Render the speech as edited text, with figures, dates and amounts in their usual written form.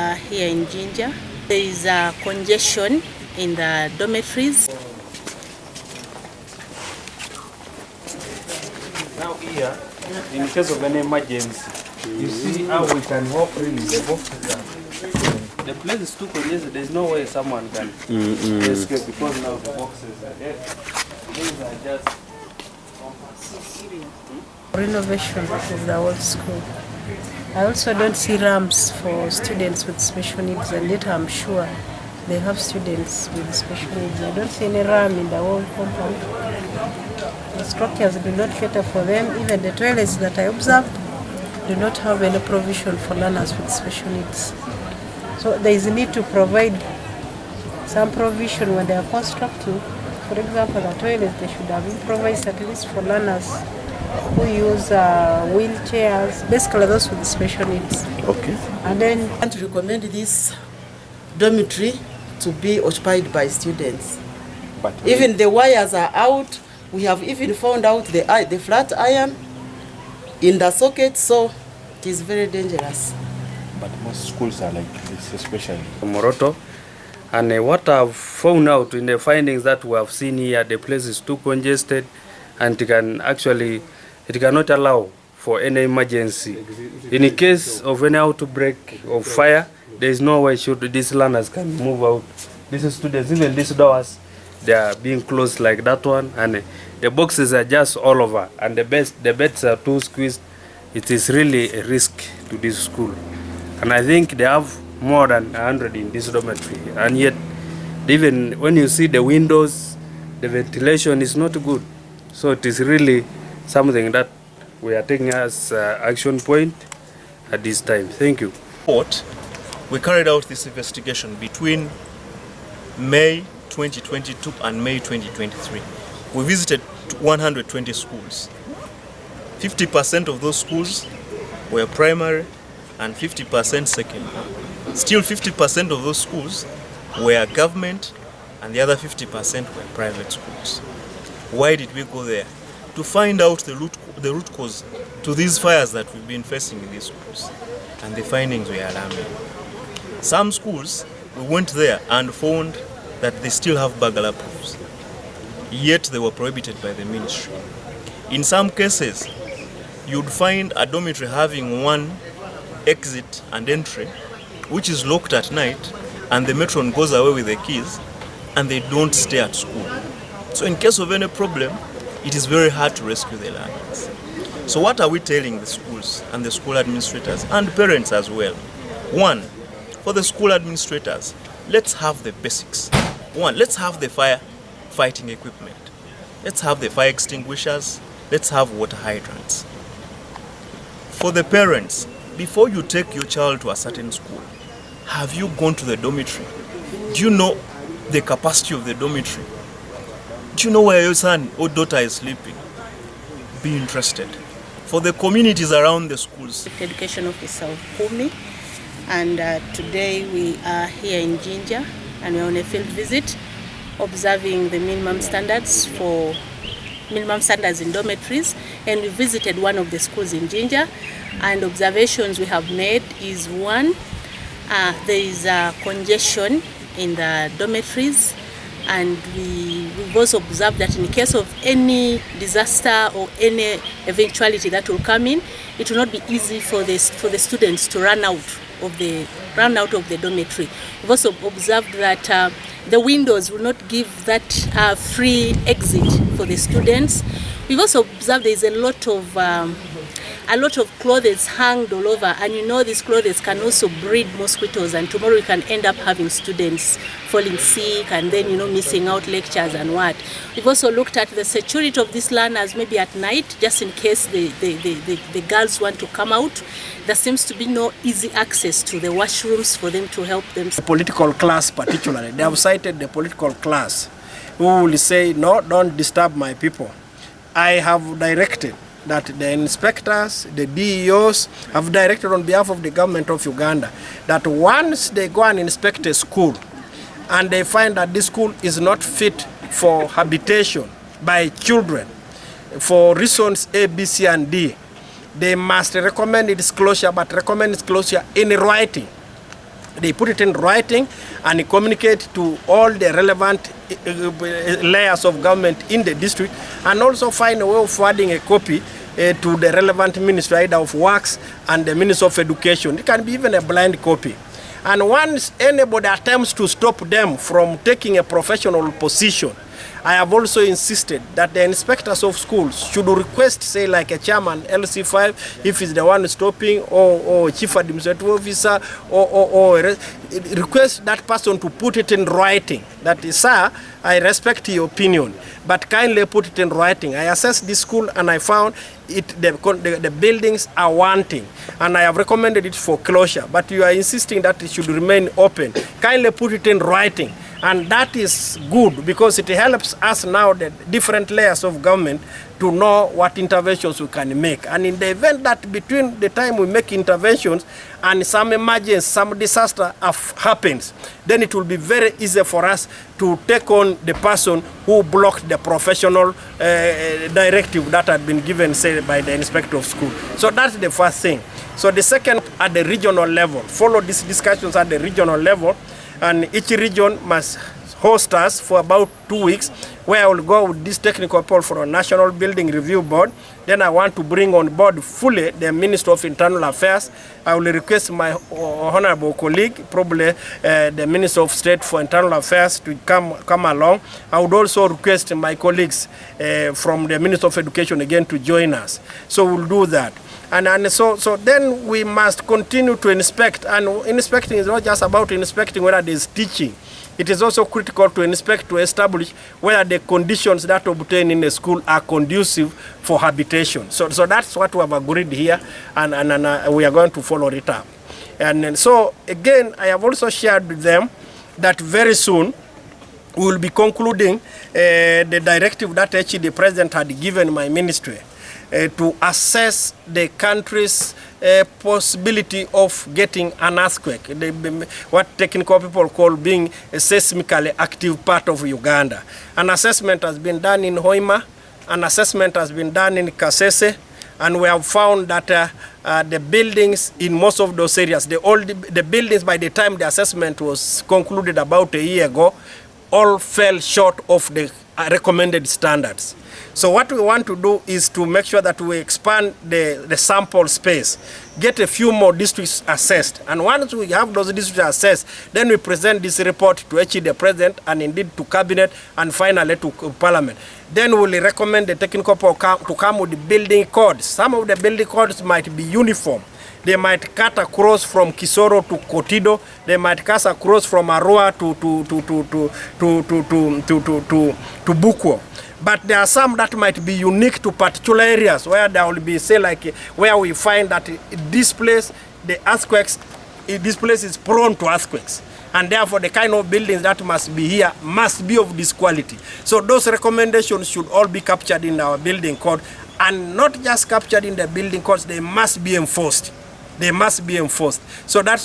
are here in Jinja. There is a congestion in the dormitories. Now here, in case of any emergency, you see how we can walk really. The place is too congested. There's no way someone can escape because now the boxes are there. These are just Renovation of the old school. I also don't see ramps for students with special needs, and yet I'm sure they have students with special needs. I don't see any ramp in the whole compound. The structures do not cater for them. Even the toilets that I observed do not have any provision for learners with special needs. So there is a need to provide some provision when they are constructing. For example, the toilets, they should have improvised at least for learners who use wheelchairs, basically those with special needs. Okay. And then I want to recommend this dormitory to be occupied by students. But even the wires are out. We have even found out the flat iron in the socket, so it is very dangerous. But most schools are like this, especially Moroto. And what I've found out in the findings that we have seen here, the place is too congested, and it cannot allow for any emergency. In the case of any outbreak of fire, there is no way these learners can move out. These students, even these doors, they are being closed like that one, and the boxes are just all over, and the beds are too squeezed. It is really a risk to this school, and I think they have more than 100 in this dormitory, and yet even when you see the windows, the ventilation is not good. So it is really something that we are taking as action point at this time. Thank you. We carried out this investigation between May 2022 and May 2023. We visited 120 schools. 50% of those schools were primary and 50% secondary. Still 50% of those schools were government and the other 50% were private schools. Why did we go there? To find out the root cause to these fires that we've been facing in these schools. And the findings were alarming. Some schools, we went there and found that they still have burglar proofs, yet they were prohibited by the ministry. In some cases, you'd find a dormitory having one exit and entry, which is locked at night, and the matron goes away with the keys, and they don't stay at school. So in case of any problem, it is very hard to rescue the learners. So what are we telling the schools and the school administrators and parents as well? One, for the school administrators, let's have the basics. One, let's have the fire fighting equipment. Let's have the fire extinguishers. Let's have water hydrants. For the parents, before you take your child to a certain school, have you gone to the dormitory? Do you know the capacity of the dormitory? Do you know where your son or daughter is sleeping? Be interested. For the communities around the schools. Education officer of PMM, and today we are here in Jinja, and we're on a field visit observing the minimum standards in dormitories, and we visited one of the schools in Jinja, and observations we have made is one, there is a congestion in the dormitories, and we've also observed that in case of any disaster or any eventuality that will come in, it will not be easy for the students to run out of the dormitory. We've also observed that the windows will not give that free exit for the students. We've also observed there is a lot of clothes hung all over, and you know these clothes can also breed mosquitoes, and tomorrow you can end up having students falling sick and then missing out lectures and what. We've also looked at the security of these learners, maybe at night, just in case the girls want to come out. There seems to be no easy access to the washrooms for them to help them. The political class particularly, they have cited the political class who will say, no, don't disturb my people. I have directed that the inspectors, the DEOs have directed on behalf of the government of Uganda that once they go and inspect a school and they find that this school is not fit for habitation by children for reasons A, B, C, and D, they must recommend its closure, but recommend its closure in writing. They put it in writing and communicate to all the relevant layers of government in the district, and also find a way of forwarding a copy to the relevant ministry, either of works and the Ministry of Education. It can be even a blind copy. And once anybody attempts to stop them from taking a professional position, I have also insisted that the inspectors of schools should request, say, like a chairman, LC5, if he's the one stopping, or chief administrative officer, or request that person to put it in writing. That is, sir, I respect your opinion, but kindly put it in writing. I assessed this school and I found the buildings are wanting, and I have recommended it for closure, but you are insisting that it should remain open. Kindly put it in writing. And that is good, because it helps us now, the different layers of government, to know what interventions we can make. And in the event that between the time we make interventions and some emergency, some disaster happens, then it will be very easy for us to take on the person who blocked the professional directive that had been given, say, by the inspector of school. So that's the first thing. So the second, at the regional level, follow these discussions at the regional level, and each region must host us for about 2 weeks, where I will go with this technical people for a National Building Review Board. Then I want to bring on board fully the Minister of Internal Affairs. I will request my honorable colleague, probably the Minister of State for Internal Affairs, to come along. I would also request my colleagues from the Minister of Education again to join us. So we'll do that. And so then we must continue to inspect, and inspecting is not just about inspecting whether there's teaching. It is also critical to inspect, to establish whether the conditions that obtain in the school are conducive for habitation. So that's what we have agreed here, and we are going to follow it up. And so again, I have also shared with them that very soon we will be concluding the directive that actually the President had given my ministry, to assess the country's possibility of getting an earthquake, what technical people call being a seismically active part of Uganda. An assessment has been done in Hoima, an assessment has been done in Kasese, and we have found that the buildings in most of those areas, the buildings by the time the assessment was concluded about a year ago, all fell short of the recommended standards. So what we want to do is to make sure that we expand the sample space, get a few more districts assessed. And once we have those districts assessed, then we present this report to actually the President, and indeed to Cabinet, and finally to Parliament. Then we'll recommend the technical people to come with the building codes. Some of the building codes might be uniform. They might cut across from Kisoro to Kotido. They might cut across from Arua to Bukwo. But there are some that might be unique to particular areas, where there will be, say, like where we find that this place, the earthquakes, this place is prone to earthquakes. And therefore the kind of buildings that must be here must be of this quality. So those recommendations should all be captured in our building code, and not just captured in the building codes, they must be enforced. They must be enforced. So that's